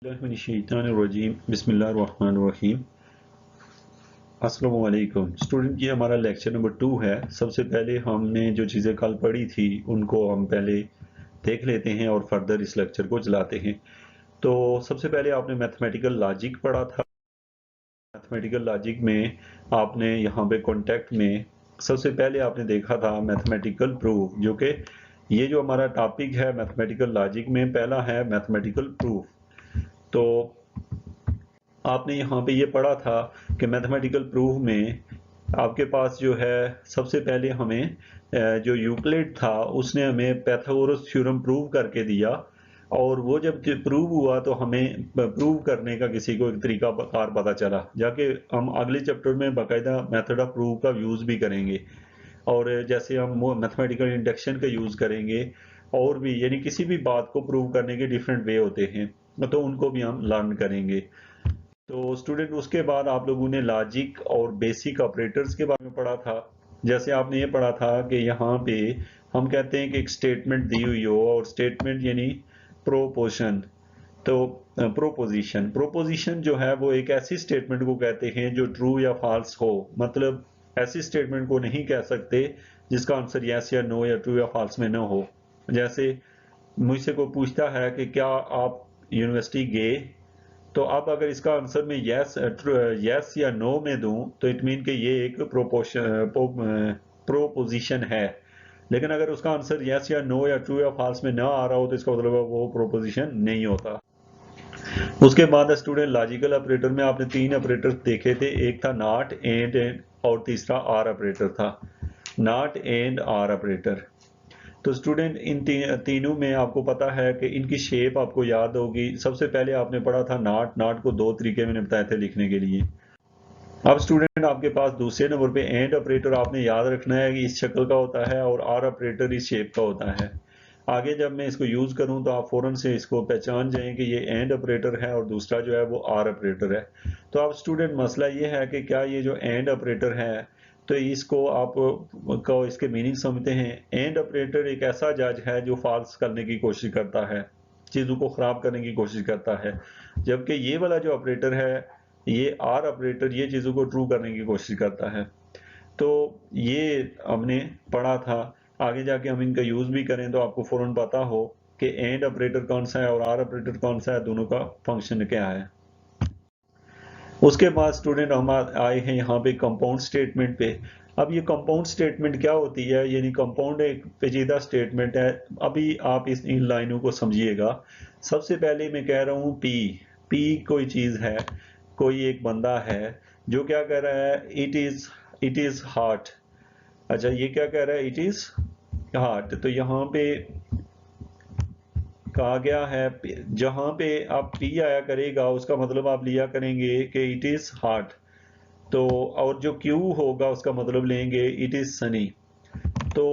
बिस्मिल्लाहिर्रहमानिर्रहीम बिस्मिल्लाहिर्रहमानिर्रहीम। अस्सलामु अलैकुम स्टूडेंट, ये हमारा लेक्चर नंबर 2 है। सबसे पहले हमने जो चीज़ें कल पढ़ी थी उनको हम पहले देख लेते हैं और फर्दर इस लेक्चर को चलाते हैं। तो सबसे पहले आपने मैथमेटिकल लॉजिक पढ़ा था। मैथमेटिकल लॉजिक में आपने यहाँ पे कॉन्टेक्ट में सबसे पहले आपने देखा था मैथमेटिकल प्रूफ, जो कि ये जो हमारा टॉपिक है मैथमेटिकल लॉजिक में पहला है मैथमेटिकल प्रूफ। तो आपने यहाँ पे ये पढ़ा था कि मैथमेटिकल प्रूफ में आपके पास जो है सबसे पहले हमें जो यूक्लिड था उसने हमें पाइथागोरस थ्योरम प्रूव करके दिया, और वो जब प्रूव हुआ तो हमें प्रूव करने का किसी को एक तरीका कार पता चला, जाके हम अगले चैप्टर में बाकायदा मेथड ऑफ प्रूफ का यूज़ भी करेंगे। और जैसे हम मैथमेटिकल इंडक्शन का यूज़ करेंगे, और भी यानी किसी भी बात को प्रूव करने के डिफरेंट वे होते हैं, तो उनको भी हम लर्न करेंगे। तो स्टूडेंट उसके बाद आप लोगों ने लॉजिक और बेसिक ऑपरेटर्स के बारे में पढ़ा था। जैसे आपने ये पढ़ा था कि यहाँ पे हम कहते हैं कि एक स्टेटमेंट दी हुई हो, और स्टेटमेंट यानी प्रोपोजिशन। तो प्रोपोजिशन जो है वो एक ऐसी स्टेटमेंट को कहते हैं जो ट्रू या फॉल्स हो। मतलब ऐसी स्टेटमेंट को नहीं कह सकते जिसका आंसर यस या नो या ट्रू या फॉल्स में न हो। जैसे मुझसे कोई पूछता है कि क्या आप यूनिवर्सिटी गए, तो अब अगर इसका आंसर मैं यस या नो में दूं तो इट मीन कि ये एक प्रोपोजिशन है। लेकिन अगर उसका आंसर यस या नो या ट्रू या फॉल्स में ना आ रहा हो तो इसका मतलब वो प्रोपोजिशन नहीं होता। उसके बाद स्टूडेंट लॉजिकल ऑपरेटर में आपने 3 ऑपरेटर देखे थे। एक था नॉट, एंड और तीसरा आर ऑपरेटर था। Not and or operator. तो स्टूडेंट इन तीनों में आपको पता है कि इनकी शेप आपको याद होगी। सबसे पहले आपने पढ़ा था नॉट को 2 तरीके मैंने बताए थे लिखने के लिए। अब स्टूडेंट आपके पास दूसरे नंबर पे एंड ऑपरेटर आपने याद रखना है कि इस शक्ल का होता है, और आर ऑपरेटर इस शेप का होता है। आगे जब मैं इसको यूज करूं तो आप फौरन से इसको पहचान जाएं कि ये एंड ऑपरेटर है और दूसरा जो है वो आर ऑपरेटर है। तो अब स्टूडेंट मसला ये है कि क्या ये जो एंड ऑपरेटर है, तो इसको आप को इसके मीनिंग समझते हैं। एंड ऑपरेटर एक ऐसा जज है जो फॉल्स करने की कोशिश करता है, चीजों को खराब करने की कोशिश करता है। जबकि ये वाला जो ऑपरेटर है, ये आर ऑपरेटर, ये चीजों को ट्रू करने की कोशिश करता है। तो ये हमने पढ़ा था। आगे जाके हम इनका यूज भी करें तो आपको फौरन पता हो कि एंड ऑपरेटर कौन सा है और आर ऑपरेटर कौन सा है, दोनों का फंक्शन क्या है। उसके बाद स्टूडेंट हम आए हैं यहाँ पे कंपाउंड स्टेटमेंट पे। अब ये कंपाउंड स्टेटमेंट क्या होती है, यानी कंपाउंड एक पेचीदा स्टेटमेंट है। अभी आप इन लाइनों को समझिएगा। सबसे पहले मैं कह रहा हूँ पी। पी कोई चीज है, कोई एक बंदा है जो क्या कह रहा है, इट इज हार्ट। अच्छा, ये क्या कह रहा है, इट इज हार्ट। तो यहाँ पे कहा गया है, जहां पे आप पी आया करेगा उसका मतलब आप लिया करेंगे कि इट इज हॉट। तो और जो क्यू होगा उसका मतलब लेंगे इट इज सनी। तो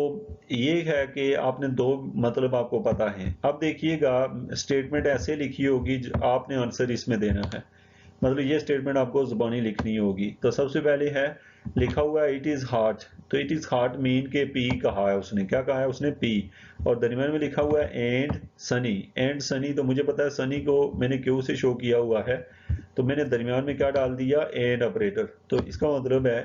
ये है कि आपने दो मतलब आपको पता है। अब देखिएगा स्टेटमेंट ऐसे लिखी होगी, आपने आंसर इसमें देना है। मतलब ये स्टेटमेंट आपको जुबानी लिखनी होगी। तो सबसे पहले है लिखा हुआ है इट इज हॉट। तो इट इज हॉट मीन के पी कहा है उसने, क्या कहा है उसने, पी। और दरमियान में लिखा हुआ है एंड सनी। एंड सनी, तो मुझे पता है सनी को मैंने क्यू से शो किया हुआ है, तो मैंने दरमियान में क्या डाल दिया, एंड ऑपरेटर। तो इसका मतलब है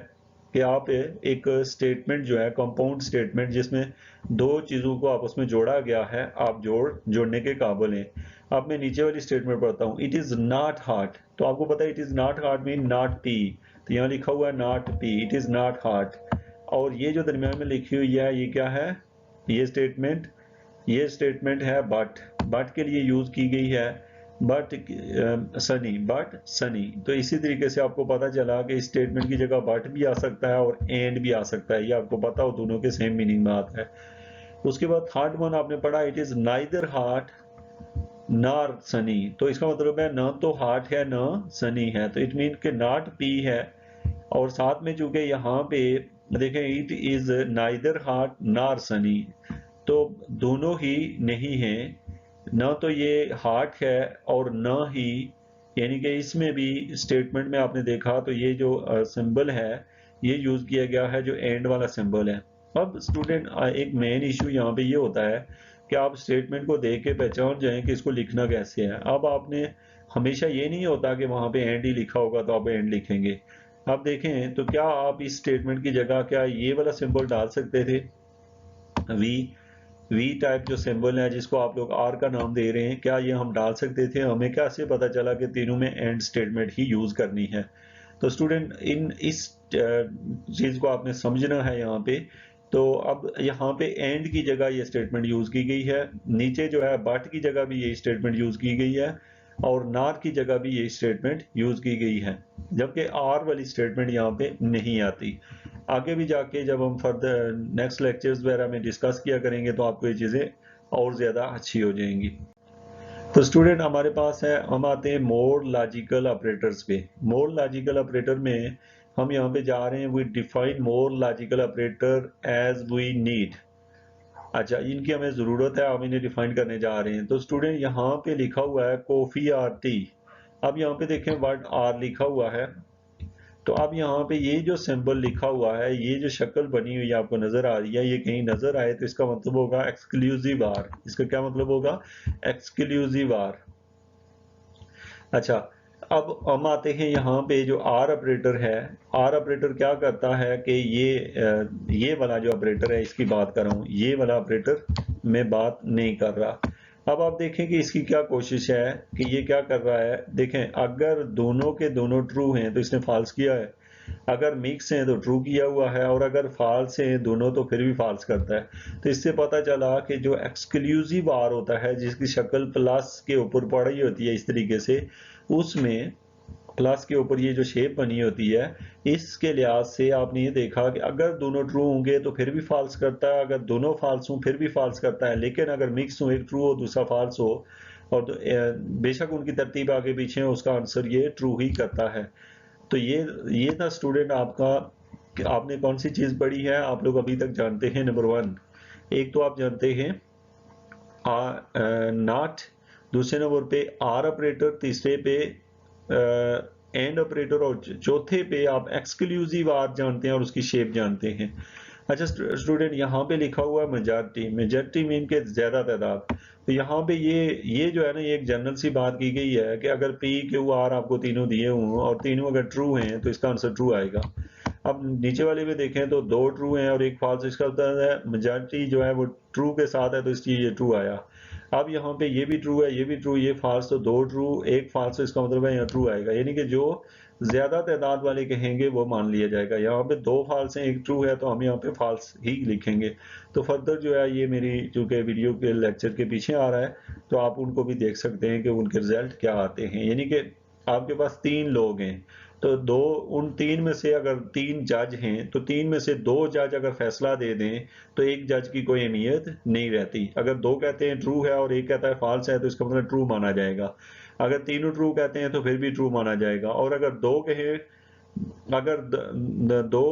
कि आप एक स्टेटमेंट जो है कंपाउंड स्टेटमेंट जिसमें दो चीजों को आपस में जोड़ा गया है, आप जोड़ने के काबिल हैं। अब मैं नीचे वाली स्टेटमेंट पढ़ता हूँ, इट इज नॉट हार्ट। तो आपको पता है it is not heart mean not P. तो यहाँ लिखा हुआ है not P, it is not heart. और ये जो दरमियान में लिखी हुई है ये क्या है, ये स्टेटमेंट है बट के लिए यूज की गई है। बट सनी। तो इसी तरीके से आपको पता चला कि इस स्टेटमेंट की जगह बट भी आ सकता है और एंड भी आ सकता है। ये आपको पता हो, दोनों के सेम मीनिंग में आता है। उसके बाद थर्ड वन आपने पढ़ा, it is neither heart nor Sunny. तो इसका मतलब है न तो हार्ट है न सनी है। तो इट मीन के नॉट पी है, और साथ में चूंकि यहाँ पे देखें it is neither heart nor Sunny, तो दोनों ही नहीं है। न तो ये हार्ट है और न ही, यानी कि इसमें भी स्टेटमेंट में आपने देखा तो ये जो सिंबल है ये यूज किया गया है जो एंड वाला सिंबल है। अब स्टूडेंट एक मेन इशू यहाँ पे ये होता है कि आप स्टेटमेंट को देख के पहचान जाएं कि इसको लिखना कैसे है। अब आपने हमेशा ये नहीं होता कि वहां पे एंड ही लिखा होगा तो आप एंड लिखेंगे। आप देखें तो क्या आप इस स्टेटमेंट की जगह क्या ये वाला सिंबल डाल सकते थे, वी टाइप जो सिंबल है जिसको आप लोग आर का नाम दे रहे हैं, क्या ये हम डाल सकते थे? हमें कैसे पता चला कि तीनों में एंड स्टेटमेंट ही यूज करनी है? तो स्टूडेंट इस चीज को आपने समझना है यहाँ पे। तो अब यहाँ पे एंड की जगह ये स्टेटमेंट यूज की गई है, नीचे जो है बट की जगह भी ये स्टेटमेंट यूज की गई है, और नॉट की जगह भी ये स्टेटमेंट यूज की गई है, जबकि आर वाली स्टेटमेंट यहाँ पे नहीं आती। आगे भी जाके जब हम फर्दर नेक्स्ट लेक्चर्स वगैरह में डिस्कस किया करेंगे तो आपको ये चीजें और ज्यादा अच्छी हो जाएंगी। तो स्टूडेंट हमारे पास है, हम आते हैं मोर लॉजिकल ऑपरेटर्स पे। मोर लॉजिकल ऑपरेटर में हम यहाँ पे जा रहे हैं, we define more logical operator as we need. अच्छा, इनकी हमें जरूरत है, हम इन्हें डिफाइन करने जा रहे हैं। तो स्टूडेंट यहाँ पे लिखा हुआ है कॉफी और टी। अब यहाँ पे देखें वर्ड आर लिखा हुआ है, तो अब यहाँ पे ये जो सिंबल लिखा हुआ है, ये जो शक्ल बनी हुई आपको नजर आ रही है, ये कहीं नजर आए तो इसका मतलब होगा एक्सक्लूसिव आर। इसका क्या मतलब होगा? Exclusive or. अच्छा, अब हम आते हैं यहाँ पे जो आर ऑपरेटर है। आर ऑपरेटर क्या करता है कि ये वाला जो ऑपरेटर है इसकी बात कर रहा हूँ, ये वाला ऑपरेटर मैं बात नहीं कर रहा। अब आप देखें कि इसकी क्या कोशिश है कि ये क्या कर रहा है। देखें, अगर दोनों के दोनों ट्रू हैं तो इसने फॉल्स किया है, अगर मिक्स हैं तो ट्रू किया हुआ है, और अगर फॉल्स हैं दोनों तो फिर भी फॉल्स करता है। तो इससे पता चला कि जो एक्सक्लूसिव आर होता है जिसकी शक्ल प्लस के ऊपर पड़ी होती है इस तरीके से, उसमें प्लस के ऊपर ये जो शेप बनी होती है, इसके लिहाज से आपने ये देखा कि अगर दोनों ट्रू होंगे तो फिर भी फॉल्स करता है, अगर दोनों फॉल्स हों फिर भी फॉल्स करता है। लेकिन अगर मिक्स हो, एक ट्रू हो दूसरा फॉल्स हो, और बेशक उनकी तरतीब आगे पीछे हो, उसका आंसर ये ट्रू ही करता है। तो ये था स्टूडेंट आपका कि आपने कौन सी चीज पढ़ी है। आप लोग अभी तक जानते हैं नंबर 1, एक तो आप जानते हैं नॉट, दूसरे नंबर पे आर ऑपरेटर, तीसरे पे एंड ऑपरेटर, और चौथे पे आप एक्सक्लूसिव आर जानते हैं और उसकी शेप जानते हैं। अच्छा स्टूडेंट, यहाँ पे लिखा हुआ है मेजॉरिटी, मेजॉरिटी मीन के ज्यादा तादाद। तो यहाँ पे ये जो है ना, ये एक जनरल सी बात की गई है कि अगर पी क्यू आर आपको तीनों दिए हों और तीनों अगर ट्रू हैं तो इसका आंसर ट्रू आएगा। अब नीचे वाले में देखें तो 2 ट्रू हैं और एक फॉल्स, इसका मतलब है मेजॉरिटी जो है वो ट्रू के साथ है तो इसलिए ये ट्रू आया। अब यहाँ पे ये भी ट्रू है, ये भी ट्रू, ये फॉल्स, तो 2 ट्रू एक फॉल्स, तो इसका मतलब है यहाँ ट्रू आएगा। यानी कि जो ज्यादा तादाद वाले कहेंगे वो मान लिया जाएगा। यहाँ पे 2 फॉल्स हैं एक ट्रू है तो हम यहाँ पे फॉल्स ही लिखेंगे। तो फर्दर जो है ये मेरी चूंकि वीडियो के लेक्चर के पीछे आ रहा है तो आप उनको भी देख सकते हैं कि उनके रिजल्ट क्या आते हैं। यानी कि आपके पास 3 लोग हैं, तो उन 3 में से अगर 3 जज हैं तो 3 में से 2 जज अगर फैसला दे दें तो एक जज की कोई अहमियत नहीं रहती। अगर 2 कहते हैं ट्रू है और एक कहता है फॉल्स है तो इसका मतलब ट्रू माना जाएगा। अगर तीनों ट्रू कहते हैं तो फिर भी ट्रू माना जाएगा। और अगर 2 कहें, अगर 2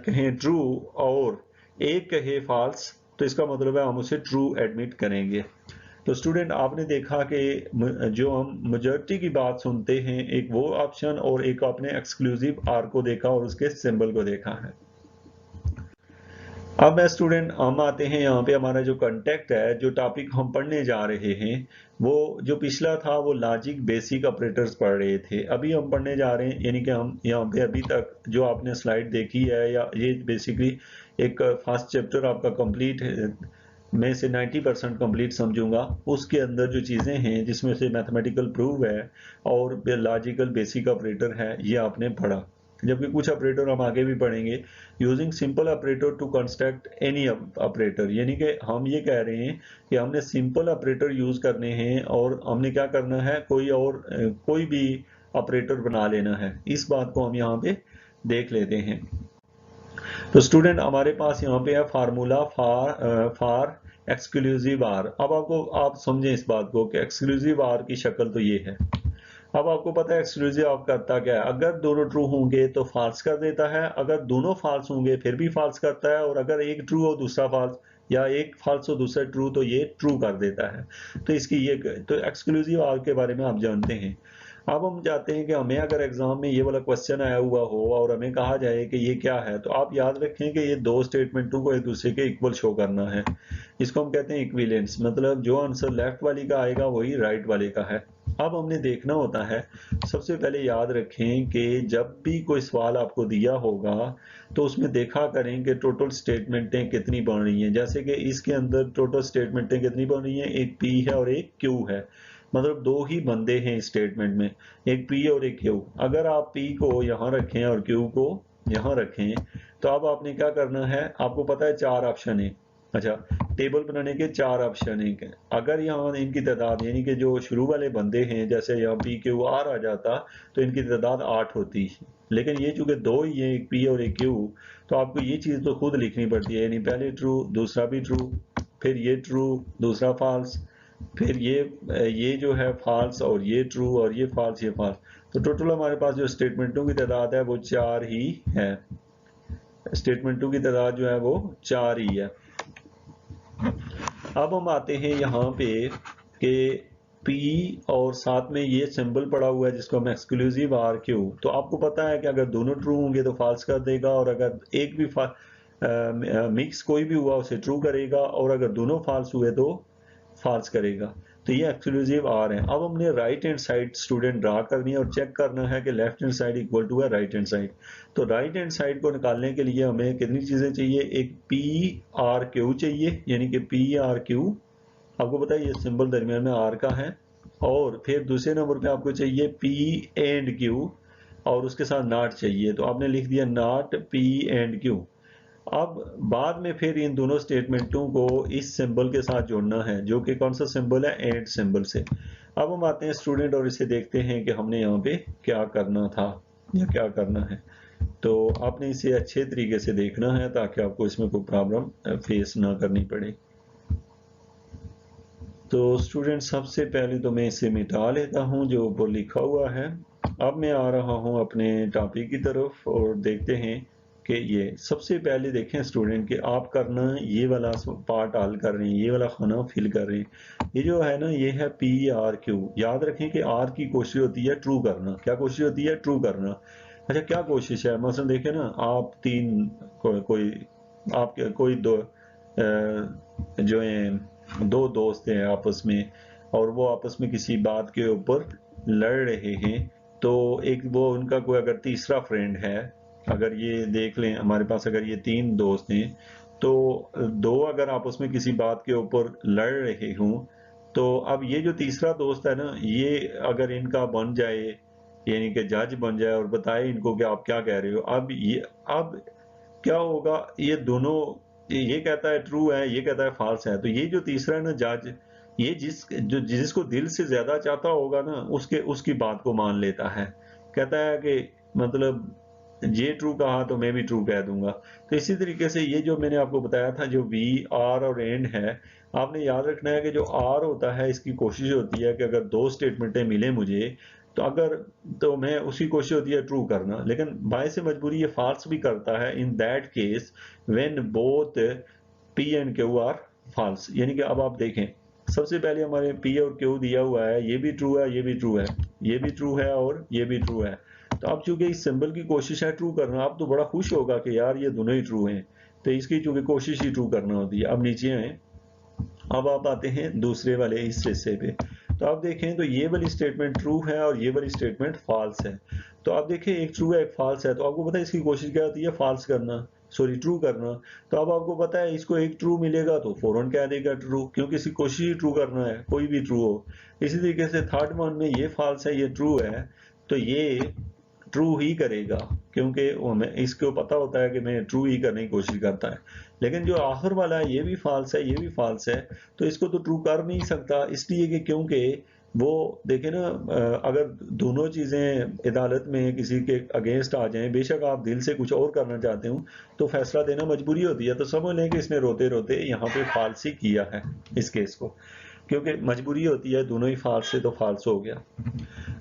कहें ट्रू और एक कहे फॉल्स तो इसका मतलब है हम उसे ट्रू एडमिट करेंगे। तो स्टूडेंट आपने देखा कि जो हम मेजॉरिटी की बात सुनते हैं, एक वो ऑप्शन और एक आपने एक्सक्लूसिव आर को देखा और उसके सिंबल को देखा है। अब स्टूडेंट हम आते हैं यहाँ पे, हमारा जो कंटेक्ट है, जो टॉपिक हम पढ़ने जा रहे हैं, वो जो पिछला था वो लॉजिक बेसिक ऑपरेटर्स पढ़ रहे थे, अभी हम पढ़ने जा रहे हैं। यानी कि हम यहाँ पे अभी तक जो आपने स्लाइड देखी है, या ये बेसिकली एक फर्स्ट चैप्टर आपका कंप्लीट में से 90% कंप्लीट समझूंगा। उसके अंदर जो चीज़ें हैं जिसमें से मैथमेटिकल प्रूफ है और लॉजिकल बेसिक ऑपरेटर है, ये आपने पढ़ा। जबकि कुछ ऑपरेटर हम आगे भी पढ़ेंगे। Using simple operator to construct any operator, यानी कि हम ये कह रहे हैं कि हमने सिंपल ऑपरेटर यूज करने हैं और हमने क्या करना है, कोई भी ऑपरेटर बना लेना है। इस बात को हम यहाँ पे देख लेते हैं। तो स्टूडेंट हमारे पास यहाँ पे है फार्मूला फॉर एक्सक्लूसिव आर। अब आप समझें इस बात को कि एक्सक्लूसिव आर की शक्ल तो ये है। अब आपको पता है एक्सक्लूसिव आप करता क्या है, अगर दोनों ट्रू होंगे तो फॉल्स कर देता है, अगर दोनों फॉल्स होंगे फिर भी फॉल्स करता है, और अगर एक ट्रू हो दूसरा फॉल्स, या एक फॉल्स हो दूसरा ट्रू, तो ये ट्रू कर देता है। तो इसकी ये तो एक्सक्लूसिव आर के बारे में आप जानते हैं। अब हम चाहते हैं कि हमें अगर एग्जाम में ये वाला क्वेश्चन आया हुआ हो और हमें कहा जाए कि ये क्या है, तो आप याद रखें कि ये 2 स्टेटमेंटों को एक दूसरे के इक्वल शो करना है। इसको हम कहते हैं इक्विवेलेंस, मतलब जो आंसर लेफ्ट वाली का आएगा वही राइट वाले का है। अब हमने देखना होता है, सबसे पहले याद रखें कि जब भी कोई सवाल आपको दिया होगा तो उसमें देखा करें कि टोटल स्टेटमेंटें कितनी बन रही हैं। जैसे कि इसके अंदर टोटल स्टेटमेंटें कितनी बन रही हैं, एक पी है और एक क्यू है, मतलब दो ही बंदे हैं इस स्टेटमेंट में, एक पी और एक क्यू। अगर आप पी को यहाँ रखें और क्यू को यहाँ रखें तो अब आपने क्या करना है, आपको पता है 4 ऑप्शन है। अच्छा, टेबल बनाने के 4 ऑप्शन हैं। अगर यहाँ इनकी तादाद यानी कि जो शुरू वाले बंदे हैं, जैसे यहाँ पी क्यू आर आ जाता तो इनकी तादाद 8 होती, लेकिन ये चूंकि दो ही है, एक पी और एक क्यू, तो आपको ये चीज़ तो खुद लिखनी पड़ती है, यानी पहले ट्रू, दूसरा भी ट्रू, फिर ये ट्रू, दूसरा फॉल्स, फिर ये जो है फॉल्स, और ये ट्रू, और ये फॉल्स, ये फॉल्स। तो टोटल हमारे पास जो स्टेटमेंटों की तादाद है वो 4 ही है। स्टेटमेंटों की तादाद जो है वो 4 ही है। अब हम आते हैं यहाँ पे कि P और साथ में ये सिंबल पड़ा हुआ है जिसको हम एक्सक्लूसिव आर क्यू, तो आपको पता है कि अगर दोनों ट्रू होंगे तो फॉल्स कर देगा, और अगर एक भी मिक्स कोई भी हुआ उसे ट्रू करेगा, और अगर दोनों फॉल्स हुए तो फॉल्स करेगा। तो ये एक्सक्लूसिव आर है। अब हमने right hand side student draw करनी है और चेक करना है कि left hand side equal to है राइट हैंड साइड। तो राइट हैंड साइड को निकालने के लिए हमें कितनी चीजें चाहिए, एक पी आर क्यू चाहिए, यानी कि पी आर क्यू, आपको पता है ये सिंबल दरमियान में आर का है, और फिर दूसरे नंबर पे आपको चाहिए पी एंड क्यू, और उसके साथ नॉट चाहिए, तो आपने लिख दिया नॉट पी एंड क्यू। अब बाद में फिर इन दोनों स्टेटमेंटों को इस सिंबल के साथ जोड़ना है, जो कि कौन सा सिंबल है, एंड सिंबल से। अब हम आते हैं स्टूडेंट और इसे देखते हैं कि हमने यहाँ पे क्या करना था या क्या करना है। तो आपने इसे अच्छे तरीके से देखना है ताकि आपको इसमें कोई प्रॉब्लम फेस ना करनी पड़े। तो स्टूडेंट सबसे पहले तो मैं इसे मिटा लेता हूँ जो ऊपर लिखा हुआ है। अब मैं आ रहा हूँ अपने टॉपिक की तरफ और देखते हैं कि ये सबसे पहले देखें स्टूडेंट कि आप करना ये वाला पार्ट हल कर रहे हैं, ये वाला खाना फिल कर रहे हैं। ये जो है ना, ये है पी आर क्यू। याद रखें कि आर की कोशिश होती है ट्रू करना। क्या कोशिश होती है, ट्रू करना। अच्छा, क्या कोशिश है, मसलन देखें ना, आप तीन कोई आपके कोई दो जो है दो दोस्त हैं आपस में, और वो आपस में किसी बात के ऊपर लड़ रहे हैं, तो एक वो उनका कोई अगर तीसरा फ्रेंड है, अगर ये देख लें हमारे पास अगर ये 3 दोस्त हैं, तो दो अगर आपस में किसी बात के ऊपर लड़ रहे हों, तो अब ये जो तीसरा दोस्त है ना, ये अगर इनका बन जाए, यानी कि जज बन जाए और बताए इनको कि आप क्या कह रहे हो, अब क्या होगा, ये दोनों, ये कहता है ट्रू है, ये कहता है फॉल्स है, तो ये जो तीसरा है ना जज, ये जिसको दिल से ज्यादा चाहता होगा ना, उसकी बात को मान लेता है, कहता है कि मतलब ये ट्रू कहा तो मैं भी ट्रू कह दूंगा। तो इसी तरीके से ये जो मैंने आपको बताया था, जो वी आर और एंड है, आपने याद रखना है कि जो आर होता है इसकी कोशिश होती है कि अगर दो स्टेटमेंटें मिले मुझे, तो मैं उसकी कोशिश होती है ट्रू करना, लेकिन बाय से मजबूरी ये फॉल्स भी करता है in that case when both P and Q are false. यानी कि अब आप देखें, सबसे पहले हमारे पी और क्यू दिया हुआ है, ये भी ट्रू है, ये भी ट्रू है, ये भी ट्रू है, और ये भी ट्रू है। तो अब चूंकि इस सिंबल की कोशिश है ट्रू करना, आप तो बड़ा खुश होगा कि यार ये दोनों ही ट्रू हैं, तो इसकी चूंकि कोशिश ही ट्रू करना होती है। अब नीचे आए, अब आप आते हैं दूसरे वाले इस हिस्से पे, तो आप देखें तो ये वाली स्टेटमेंट ट्रू है और ये वाली स्टेटमेंट फॉल्स है। तो आप देखें एक ट्रू है एक फॉल्स है, तो आपको पता है इसकी कोशिश क्या होती है, फॉल्स करना, सॉरी ट्रू करना। तो अब आपको पता है इसको एक ट्रू मिलेगा तो फौरन कह देगा ट्रू, क्योंकि इसकी कोशिश ही ट्रू करना है, कोई भी ट्रू हो। इसी तरीके से थर्ड वन में ये फॉल्स है ये ट्रू है, तो ये ट्रू ही करेगा, क्योंकि हमें इसको पता होता है कि मैं ट्रू ही करने की कोशिश करता है। लेकिन जो आखिर वाला है ये भी फॉल्स है, ये भी फॉल्स है, तो इसको तो ट्रू कर नहीं सकता, इसलिए कि क्योंकि वो देखे ना, अगर दोनों चीजें अदालत में किसी के अगेंस्ट आ जाएं, बेशक आप दिल से कुछ और करना चाहते हो, तो फैसला देना मजबूरी होती है। तो समझ लें कि इसने रोते रोते यहाँ पे फाल्स ही किया है इस केस को, क्योंकि मजबूरी होती है, दोनों ही फाल्स से तो फाल्स हो गया।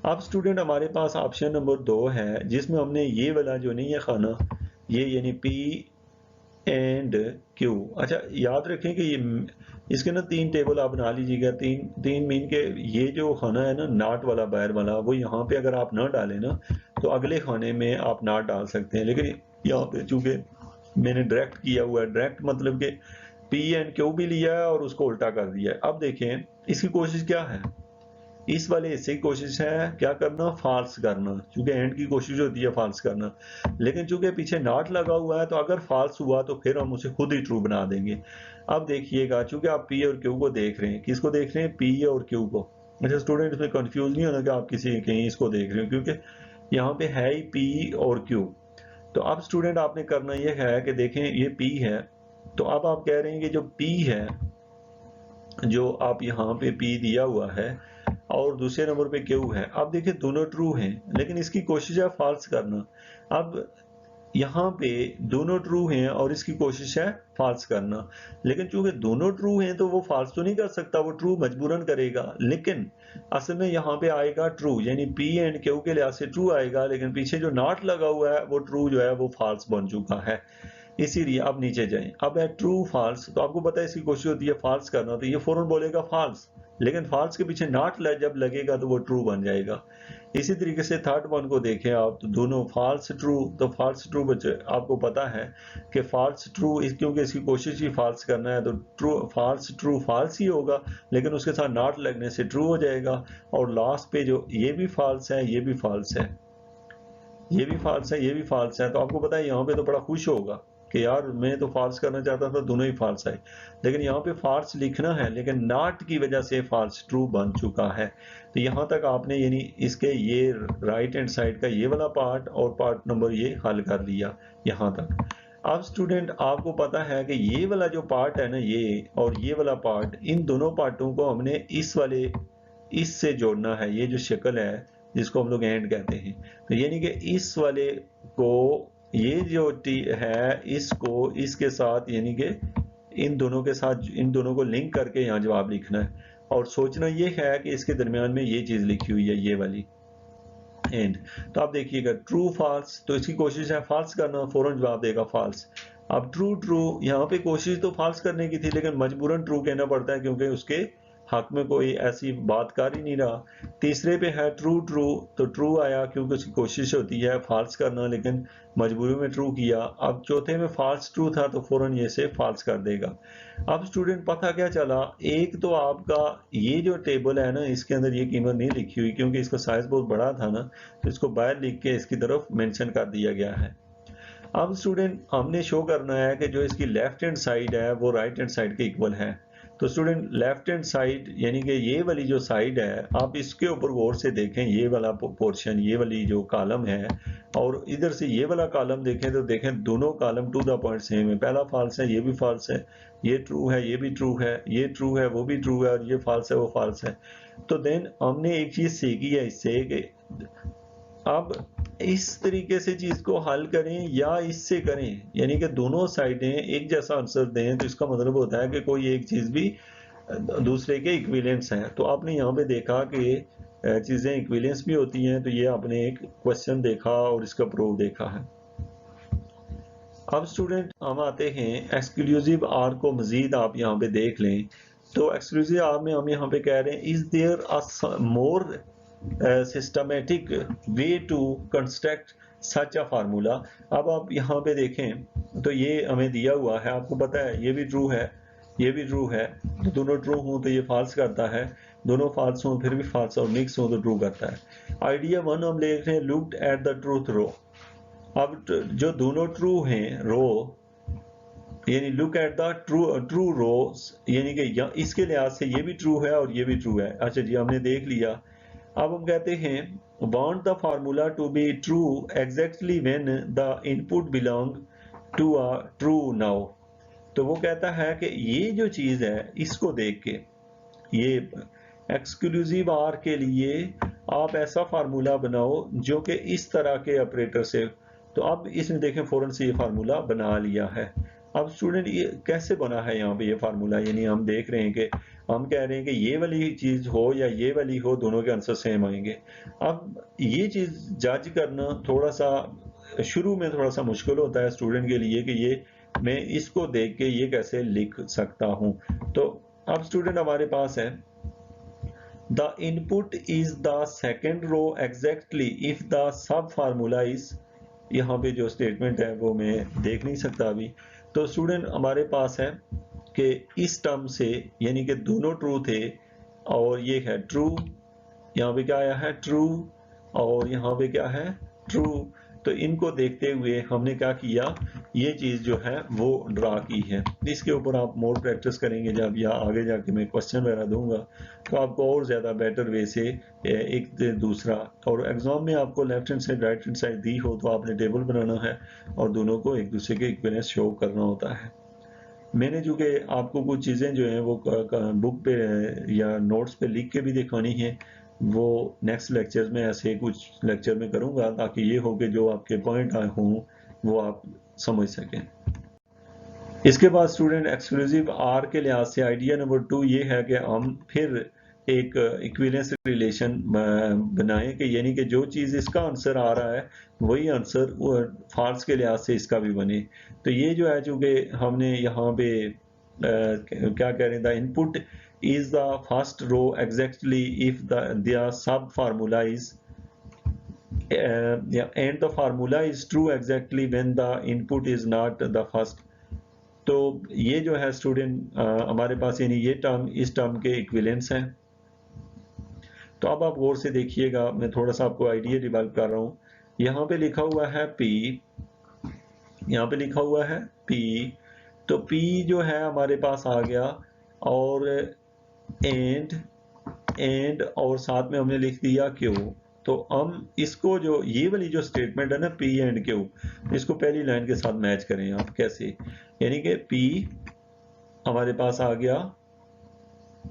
अब स्टूडेंट हमारे पास ऑप्शन नंबर 2 है, जिसमें हमने ये वाला जो नहीं है खाना, ये यानी पी एंड क्यू। अच्छा, याद रखें कि ये इसके ना 3 टेबल आप बना लीजिएगा, तीन मीन के ये जो खाना है ना नॉट वाला बाहर वाला, वो यहाँ पे अगर आप ना डालें ना तो अगले खाने में आप नॉट डाल सकते हैं, लेकिन यहाँ पे चूंकि मैंने डायरेक्ट किया हुआ है, डायरेक्ट मतलब कि पी एंड क्यू भी लिया है और उसको उल्टा कर दिया है। अब देखें इसकी कोशिश क्या है, इस वाले हिस्से की कोशिश है क्या करना, फाल्स करना, क्योंकि एंड की कोशिश होती है फाल्स करना। लेकिन चूंकि पीछे नॉट लगा हुआ है तो अगर फाल्स हुआ तो फिर हम उसे खुद ही ट्रू बना देंगे। अब देखिएगा, चूंकि आप पी और क्यू को देख रहे हैं, किसको देख रहे हैं, पी और क्यू को। अच्छा स्टूडेंट, इसमें कंफ्यूज नहीं होना कि आप किसी कहीं इसको देख रहे हो, क्योंकि यहाँ पे है ही पी और क्यू। तो अब स्टूडेंट आपने करना यह है कि देखें ये पी है, तो अब आप कह रहे हैं कि जो पी है, जो आप यहाँ पे पी दिया हुआ है और दूसरे नंबर पे क्यू है, अब देखिए दोनों ट्रू हैं, लेकिन इसकी कोशिश है फॉल्स करना। अब यहाँ पे दोनों ट्रू हैं और इसकी कोशिश है फॉल्स करना, लेकिन चूंकि दोनों ट्रू हैं तो वो फॉल्स तो नहीं कर सकता, वो ट्रू मजबूरन करेगा। लेकिन असल में यहाँ पे आएगा ट्रू, यानी पी एंड क्यू के लिहाज से ट्रू आएगा, लेकिन पीछे जो नॉट लगा हुआ है वो ट्रू जो है वो फॉल्स बन चुका है। इसीलिए अब नीचे जाएं, अब है ट्रू फॉल्स, तो आपको पता है इसकी कोशिश होती है फॉल्स करना, तो ये फौरन बोलेगा फॉल्स, लेकिन फॉल्स के पीछे नॉट जब लगेगा तो वो ट्रू बन जाएगा। इसी तरीके से थर्ड वन को देखें आप, तो दोनों फॉल्स ट्रू, तो फॉल्स ट्रू बच्चे आपको पता है कि फॉल्स ट्रू, क्योंकि इसकी कोशिश ही फॉल्स करना है तो ट्रू फॉल्स ही होगा, लेकिन उसके साथ नॉट लगने से ट्रू हो जाएगा। और लास्ट पे जो ये भी फॉल्स है, ये भी फॉल्स है, ये भी फॉल्स है, ये भी फॉल्स है, तो आपको पता है यहाँ पे तो बड़ा खुश होगा कि यार मैं तो फॉल्स करना चाहता था, दोनों ही फॉल्स आए। लेकिन यहाँ पे फॉल्स लिखना है, लेकिन नॉट की वजह से फॉल्स ट्रू बन चुका है। तो यहाँ तक आपने यानी इसके ये राइट हैंड साइड का ये वाला पार्ट और पार्ट नंबर ये हल कर लिया यहाँ तक। अब स्टूडेंट आपको पता है कि ये वाला जो पार्ट है ना, ये और ये वाला पार्ट, इन दोनों पार्टों को हमने इस वाले इससे जोड़ना है। ये जो शक्ल है जिसको हम लोग एंड कहते हैं, तो यानी कि इस वाले को, ये जो टी है इसको इसके साथ, यानी कि इन दोनों के साथ, इन दोनों को लिंक करके यहाँ जवाब लिखना है। और सोचना ये है कि इसके दरमियान में ये चीज लिखी हुई है, ये वाली एंड। तो आप देखिएगा ट्रू फॉल्स, तो इसकी कोशिश है फॉल्स करना, फौरन जवाब देगा फॉल्स। अब ट्रू ट्रू, यहाँ पे कोशिश तो फॉल्स करने की थी, लेकिन मजबूरन ट्रू कहना पड़ता है क्योंकि उसके हक में कोई ऐसी बात कर ही नहीं रहा। तीसरे पे है ट्रू ट्रू, तो ट्रू आया क्योंकि उसकी कोशिश होती है फॉल्स करना, लेकिन मजबूरी में ट्रू किया। अब चौथे में फॉल्स ट्रू था तो फौरन ये से फॉल्स कर देगा। अब स्टूडेंट पता क्या चला, एक तो आपका ये जो टेबल है ना, इसके अंदर ये कीमत नहीं लिखी हुई क्योंकि इसका साइज बहुत बड़ा था ना, तो इसको बाहर लिख के इसकी तरफ मेंशन कर दिया गया है। अब स्टूडेंट हमने शो करना है कि जो इसकी लेफ्ट हैंड साइड है वो राइट हैंड साइड के इक्वल है। तो स्टूडेंट लेफ्ट हैंड साइड यानी कि ये वाली जो साइड है, आप इसके ऊपर गौर से देखें, ये वाला पोर्शन, ये वाली जो कॉलम है, और इधर से ये वाला कॉलम देखें तो देखें दोनों column to the point same है। पहला फॉल्स है, ये भी फॉल्स है, ये ट्रू है, ये भी ट्रू है, ये ट्रू है, वो भी ट्रू है, और ये फॉल्स है, वो फॉल्स है। तो देन हमने एक चीज सीखी है इससे कि अब इस तरीके से चीज को हल करें या इससे करें, यानी कि दोनों साइडें एक जैसा आंसर दें, तो इसका मतलब होता है कि कोई एक चीज भी दूसरे के इक्विवेलेंस है। तो आपने यहाँ पे देखा कि चीजें इक्विवेलेंस भी होती हैं, तो ये आपने एक क्वेश्चन देखा और इसका प्रूफ देखा है। अब स्टूडेंट हम आते हैं एक्सक्लूसिव आर को, मजीद आप यहाँ पे देख लें। तो एक्सक्लूसिव आर में हम यहाँ पे कह रहे हैं, is there a more systematic way to construct such a formula. अब आप यहाँ पे देखें तो ये हमें दिया हुआ है, आपको पता है ये भी ट्रू है, ये भी ट्रू है, तो दोनों ट्रू हों तो ये फॉल्स करता है, दोनों फॉल्स हों फिर भी फॉल्स, और मिक्स हों तो ट्रू करता है। आइडिया वन हम देख रहे हैं, लुक्ड एट द ट्रूथ रो। अब जो दोनों ट्रू हैं रो, यानी लुक एट द ट्रू रोज, यानी कि इसके लिहाज से ये भी ट्रू है और ये भी ट्रू है। अच्छा जी, हमने देख लिया। अब हम कहते हैं want the formula to be true exactly when the input belong to a true now. तो वो कहता है कि ये जो चीज है इसको देख के, ये एक्सक्लूसिव आर के लिए आप ऐसा फार्मूला बनाओ जो कि इस तरह के ऑपरेटर से। तो अब इसने देखें फौरन से ये फार्मूला बना लिया है। अब स्टूडेंट ये कैसे बना है यहाँ पे ये फार्मूला, यानी हम देख रहे हैं कि हम कह रहे हैं कि ये वाली चीज हो या ये वाली हो, दोनों के आंसर सेम आएंगे। अब ये चीज जज करना थोड़ा सा शुरू में थोड़ा सा मुश्किल होता है स्टूडेंट के लिए कि ये मैं इसको देख के ये कैसे लिख सकता हूं। तो अब स्टूडेंट हमारे पास है the input is the second row exactly if the sub formula is, यहाँ पे जो स्टेटमेंट है वो मैं देख नहीं सकता अभी। तो स्टूडेंट हमारे पास है कि इस टर्म से, यानी कि दोनों ट्रू थे और ये है ट्रू, यहाँ पे क्या आया है ट्रू, और यहाँ पे क्या है ट्रू। तो इनको देखते हुए हमने क्या किया, ये चीज जो है वो ड्रा की है। इसके ऊपर आप मोर प्रैक्टिस करेंगे जब या आगे जाके मैं क्वेश्चन वगैरह दूंगा तो आपको और ज्यादा बेटर वे से एक दूसरा, और एग्जाम में आपको left hand side right hand side दी हो तो आपने टेबल बनाना है और दोनों को एक दूसरे के इक्विवेलेंस शो करना होता है। मैंने चूंकि आपको कुछ चीज़ें जो हैं वो बुक पे या नोट्स पे लिख के भी दिखानी है, वो नेक्स्ट लेक्चर में ऐसे कुछ लेक्चर में करूंगा ताकि ये हो कि जो आपके पॉइंट आए हों वो आप समझ सकें। इसके बाद स्टूडेंट एक्सक्लूसिव आर के लिहाज से आइडिया नंबर 2 ये है कि हम फिर एक इक्विवेलेंस रिलेशन बनाएं कि यानी कि जो चीज़ इसका आंसर आ रहा है वही आंसर फॉल्स के लिहाज से इसका भी बने। तो ये जो है चूंकि हमने यहाँ पे क्या कह रहे हैं, the input is the first row exactly if the sub formula is and the formula is true exactly when the input is not the first। तो ये जो है स्टूडेंट हमारे पास यानी ये टर्म इस टर्म के इक्विवेलेंस हैं। तो अब आप गौर से देखिएगा, मैं थोड़ा सा आपको आइडिया डेवलप कर रहा हूँ। यहाँ पे लिखा हुआ है P, यहाँ पे लिखा हुआ है P, तो P जो है हमारे पास आ गया, और एंड और साथ में हमने लिख दिया Q। तो हम इसको जो ये वाली जो स्टेटमेंट है ना P एंड Q, इसको पहली लाइन के साथ मैच करें आप कैसे, यानी कि P हमारे पास आ गया,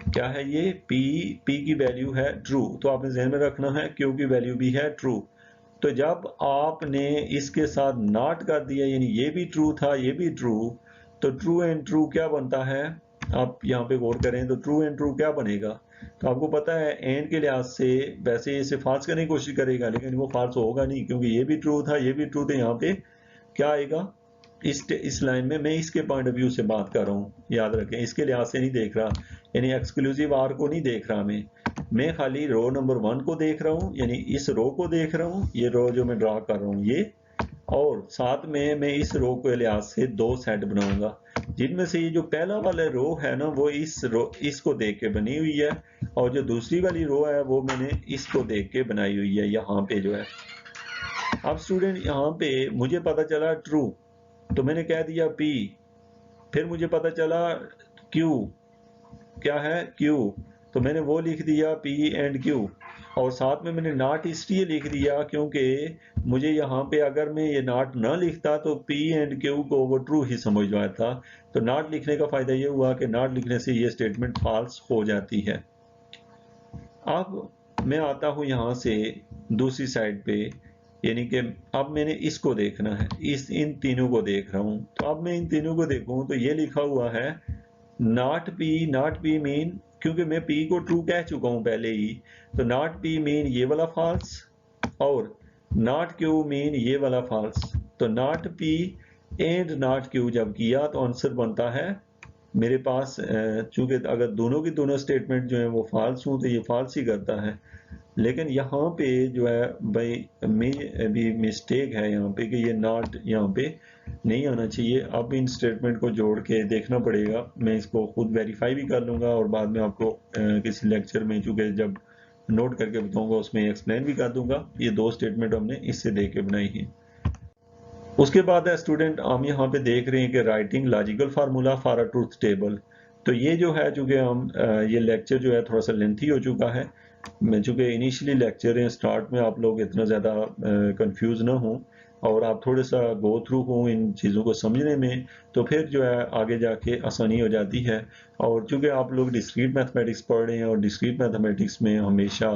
क्या है ये P की वैल्यू है ट्रू, तो आपने ध्यान में रखना है Q की वैल्यू भी है ट्रू। तो जब आपने इसके साथ नॉट कर दिया यानी ये भी ट्रू था ये भी ट्रू, तो ट्रू एंड ट्रू क्या बनता है, आप यहाँ पे गौर करें तो ट्रू एंड ट्रू क्या बनेगा। तो आपको पता है एंड के लिहाज से वैसे इसे फॉल्स करने की कोशिश करेगा लेकिन वो फॉल्स होगा नहीं, क्योंकि ये भी ट्रू था ये भी ट्रू, तो यहाँ पे क्या आएगा, इस लाइन में मैं इसके पॉइंट ऑफ व्यू से बात कर रहा हूँ, याद रखें इसके लिहाज से नहीं देख रहा, यानी एक्सक्लूसिव आर को नहीं देख रहा मैं खाली रो नंबर 1 को देख रहा हूँ, यानी इस रो को देख रहा हूँ, ये रो जो मैं ड्रा कर रहा हूँ ये, और साथ में मैं इस रो के लिहाज से 2 सेट बनाऊंगा जिनमें से ये जो पहला वाला रो है ना वो इसको देख के बनी हुई है, और जो दूसरी वाली रो है वो मैंने इसको देख के बनाई हुई है यहाँ पे जो है। अब स्टूडेंट यहाँ पे मुझे पता चला ट्रू, तो मैंने कह दिया P, फिर मुझे पता चला Q, क्या है Q, तो मैंने वो लिख दिया P एंड Q, और साथ में मैंने नॉट इसलिए लिख दिया क्योंकि मुझे यहाँ पे अगर मैं ये नॉट ना लिखता तो P एंड Q को वो ट्रू ही समझ रहा था। तो नॉट लिखने का फायदा ये हुआ कि नॉट लिखने से ये स्टेटमेंट फॉल्स हो जाती है। अब मैं आता हूँ यहाँ से दूसरी साइड पे, यानी कि अब मैंने इसको देखना है, इन तीनों को देख रहा हूँ। तो अब मैं इन तीनों को देखूँ तो ये लिखा हुआ है नॉट पी मीन, क्योंकि मैं P को ट्रू कह चुका हूँ पहले ही, तो नॉट P मीन ये वाला फॉल्स, और नॉट Q मीन ये वाला फॉल्स। तो not P and not Q जब किया तो आंसर बनता है मेरे पास, चूंकि अगर दोनों की दोनों स्टेटमेंट जो है वो फॉल्स हूँ तो ये फॉल्स ही करता है, लेकिन यहाँ पे जो है भाई में भी मिस्टेक है यहाँ पे कि ये नॉट यहाँ पे नहीं आना चाहिए। अब इन स्टेटमेंट को जोड़ के देखना पड़ेगा, मैं इसको खुद वेरीफाई भी कर लूँगा और बाद में आपको किसी लेक्चर में चूँकि जब नोट करके बताऊँगा उसमें एक्सप्लेन भी कर दूंगा। ये 2 स्टेटमेंट हमने इससे दे के बनाई है। उसके बाद है स्टूडेंट हम यहाँ पे देख रहे हैं कि writing logical formula for a truth table. तो ये जो है चूँकि हम ये लेक्चर जो है थोड़ा सा लेंथी हो चुका है, मैं चूँकि इनिशियली लेक्चर है स्टार्ट में आप लोग इतना ज़्यादा कंफ्यूज ना हो और आप थोड़ा सा गो थ्रू हो इन चीज़ों को समझने में, तो फिर जो है आगे जाके आसानी हो जाती है। और चूँकि आप लोग डिस्क्रीट मैथमेटिक्स पढ़ रहे हैं और डिस्क्रीट मैथमेटिक्स में हमेशा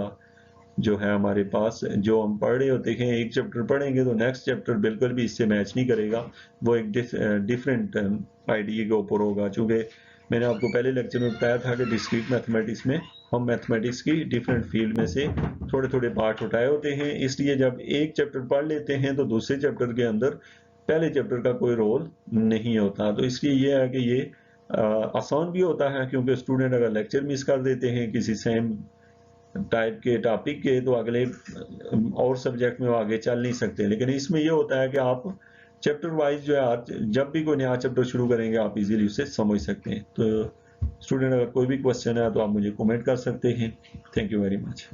जो है हमारे पास जो हम पढ़ रहे होते हैं, एक चैप्टर पढ़ेंगे तो नेक्स्ट चैप्टर बिल्कुल भी इससे मैच नहीं करेगा, वो एक डिफरेंट आइडिया के ऊपर होगा। चूँकि मैंने आपको पहले लेक्चर में बताया था कि डिस्क्रीट मैथमेटिक्स में हम मैथमेटिक्स की डिफरेंट फील्ड में से थोड़े थोड़े पार्ट उठाए होते हैं, इसलिए जब एक चैप्टर पढ़ लेते हैं तो दूसरे चैप्टर के अंदर पहले चैप्टर का कोई रोल नहीं होता। तो इसलिए ये है कि ये आसान भी होता है, क्योंकि स्टूडेंट अगर लेक्चर मिस कर देते हैं किसी सेम टाइप के टॉपिक के तो अगले और सब्जेक्ट में वो आगे चल नहीं सकते। लेकिन इसमें ये होता है कि आप चैप्टर वाइज जो है जब भी कोई नया चैप्टर शुरू करेंगे आप इजीली उसे समझ सकते हैं। तो स्टूडेंट अगर कोई भी क्वेश्चन है तो आप मुझे कमेंट कर सकते हैं। Thank you very much.